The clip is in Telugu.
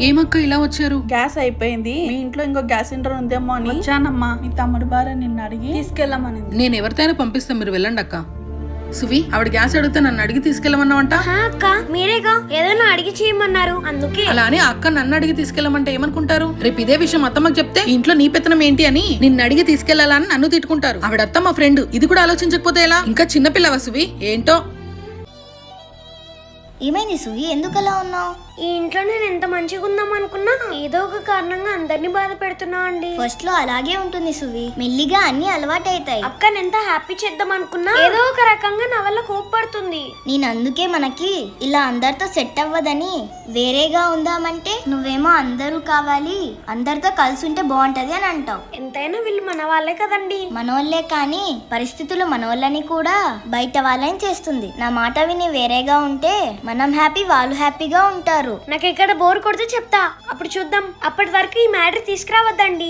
ఏమక్క ఇలా వచ్చారు? గ్యాస్ అయిపోయింది, మీ ఇంట్లో ఇంకో గ్యాస్ సిలిండర్ ఉందేమో అని వచ్చానమ్మా. మీ తమ్ముడు భార్య నిన్ను అడిగి తీసుకెళ్ళమని. నేను ఎవరితైనా పంపిస్తాను, మీరు వెళ్ళండి అక్క. సువి, ఆవిడ గ్యాస్ అడిగితే నన్ను అడిగి తీసుకెళ్ళమన్నావంట. అక్క మీరేగా ఏదైనా అడిగి చేయమన్నారు, అందుకే. అలా అని అక్క నన్ను అడిగి తీసుకెళ్ళమంటే ఏమనుకుంటారు? రేపు ఇదే విషయం అత్తమ్మకి చెప్తే ఇంట్లో నీ పెత్తనం ఏంటి అని నిన్ను అడిగి తీసుకెళ్లాలని నన్ను తిట్టుకుంటారు. ఆవిడ అత్తమ్మ ఫ్రెండ్, ఇది కూడా ఆలోచించకపోతే ఎలా? ఇంకా చిన్నపిల్లవా సువి? ఏంటో. ఏమైంది సువి, ఎందుకలా ఉన్నావు? ఈ ఇంట్లో నేను ఎంత మంచిగా ఉందాం అనుకున్నా ఏదో ఒక కారణంగా అందరినీ బాధ పెడుతున్నా అండి. ఫస్ట్ లో అలాగే ఉంటుంది సువి, మెల్లిగా అన్ని అలవాటైతాయి. అక్కని ఎంత హ్యాపీ చేద్దాం అనుకున్నా ఏదో ఒక రకంగా నా వల్ల కోప్పడుతుంది. నేను అందుకే మనకి ఇలా అందరితో సెట్ అవ్వదని వేరేగా ఉందామంటే, నువ్వేమో అందరూ కావాలి, అందరితో కలిసి ఉంటే బాగుంటది అని అంటావు. ఎంతైనా వీళ్ళు మన వాళ్ళే కదండి. మనోళ్లే కానీ పరిస్థితులు మనోళ్ళని కూడా బయట వాళ్ళని చేస్తుంది. నా మాట విని వేరేగా ఉంటే మనం హ్యాపీ, వాళ్ళు హ్యాపీగా ఉంటారు. నాకు ఎక్కడ బోర్ కొడితే చెప్తా, అప్పుడు చూద్దాం. అప్పటి వరకు ఈ మ్యాటర్ తీసుకురావద్దండి.